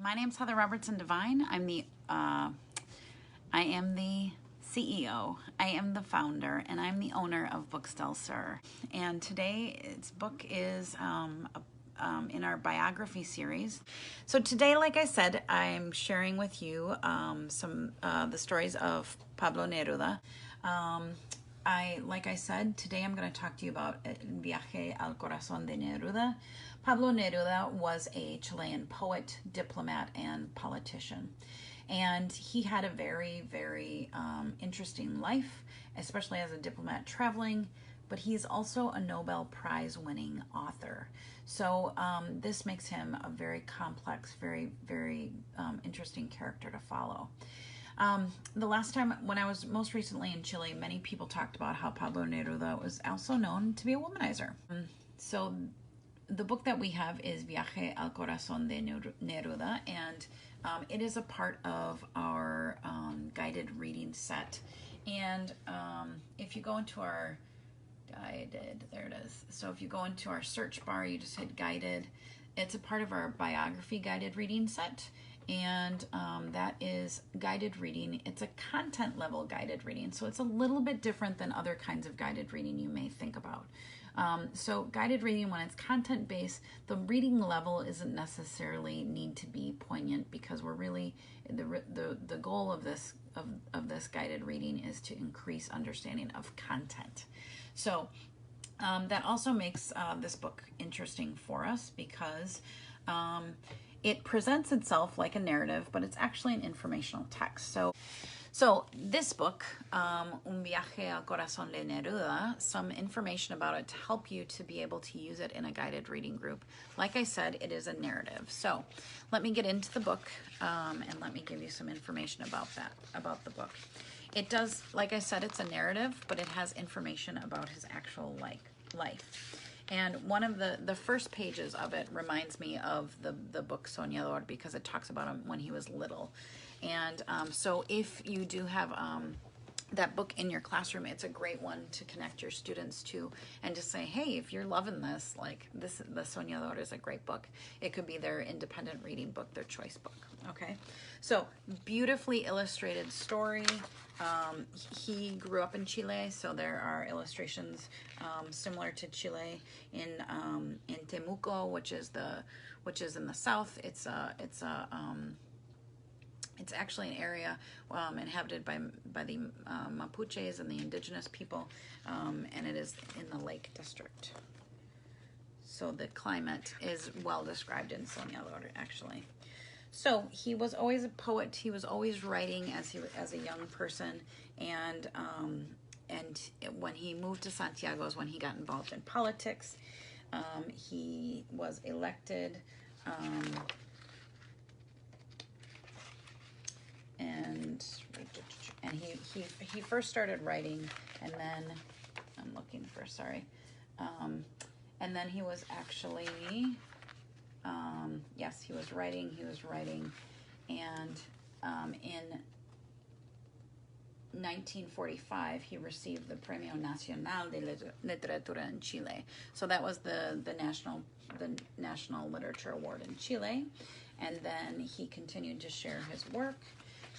My name's Heather Robertson Devine. I am the CEO. I am the founder, and I'm the owner of Bookstell Sir. And today's book is in our biography series. So today, like I said, I'm sharing with you some the stories of Pablo Neruda. Like I said, today I'm going to talk to you about Viaje, corazón de Neruda. Pablo Neruda was a Chilean poet, diplomat, and politician. And he had a very, very interesting life, especially as a diplomat traveling, but he's also a Nobel Prize winning author. So this makes him a very complex, very, very interesting character to follow. The last time, when I was most recently in Chile, many people talked about how Pablo Neruda was also known to be a womanizer. So the book that we have is Viaje al corazón de Neruda, and it is a part of our guided reading set. And if you go into our guided, there it is. So if you go into our search bar, you just hit guided. It's a part of our biography guided reading set. And that is guided reading. It's a content level guided reading, so it's a little bit different than other kinds of guided reading you may think about. So guided reading, when it's content based, the reading level isn't necessarily need to be poignant, because we're really the goal of this guided reading is to increase understanding of content. So that also makes this book interesting for us, because it presents itself like a narrative, but it's actually an informational text. So this book, Un viaje al corazón de Neruda, some information about it to help you to be able to use it in a guided reading group. Like I said, it is a narrative. So let me get into the book and let me give you some information about the book. It does, like I said, it's a narrative, but it has information about his actual life. And one of the first pages of it reminds me of the book Soñador, because it talks about him when he was little. And so if you do have that book in your classroom, it's a great one to connect your students to, and to say, hey, if you're loving this, like this, the Soñador is a great book. It could be their independent reading book, their choice book. Okay, so beautifully illustrated story. He grew up in Chile, so there are illustrations similar to Chile in Temuco, which is in the south. It's actually an area inhabited by the Mapuches and the indigenous people, and it is in the Lake District. So the climate is well described in Soñador, actually. So he was always a poet. He was always writing as a young person, and when he moved to Santiago is when he got involved in politics. He was elected. And he first started writing, and then and then he was actually yes, he was writing, and in 1945 he received the Premio Nacional de Literatura in Chile. So that was the National Literature Award in Chile, and then he continued to share his work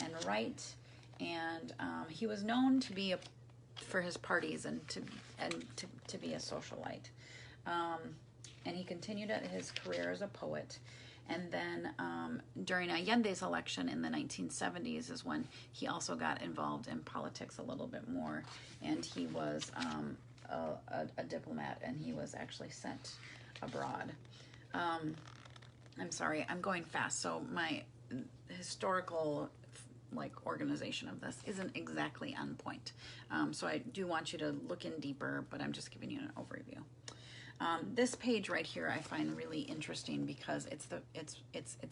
and write, and he was known to be for his parties and to be a socialite, and he continued his career as a poet. And then during Allende's election in the 1970s is when he also got involved in politics a little bit more, and he was a diplomat, and he was actually sent abroad. I'm sorry, I'm going fast, so my historical organization of this isn't exactly on point. So I do want you to look in deeper, but I'm just giving you an overview. This page right here I find really interesting, because it's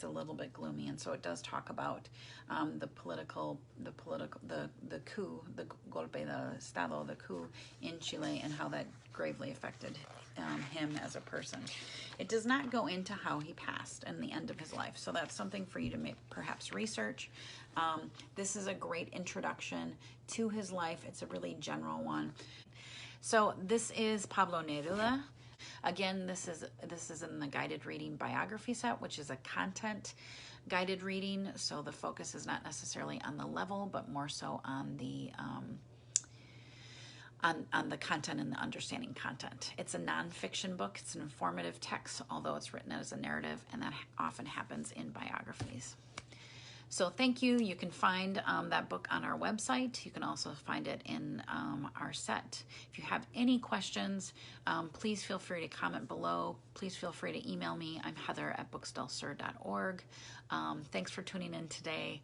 a little bit gloomy, and so it does talk about the coup, the golpe de Estado, the coup in Chile, and how that gravely affected him as a person. It does not go into how he passed and the end of his life, so that's something for you to perhaps research. This is a great introduction to his life. It's a really general one. So this is Pablo Neruda. Again, this is in the guided reading biography set, which is a content guided reading, so the focus is not necessarily on the level, but more so on the content and the understanding content. It's a nonfiction book. It's an informative text, although it's written as a narrative, and that often happens in biographies. So thank you. You can find that book on our website. You can also find it in our set. If you have any questions, please feel free to comment below. Please feel free to email me. I'm Heather at bookstallsir.org. Thanks for tuning in today.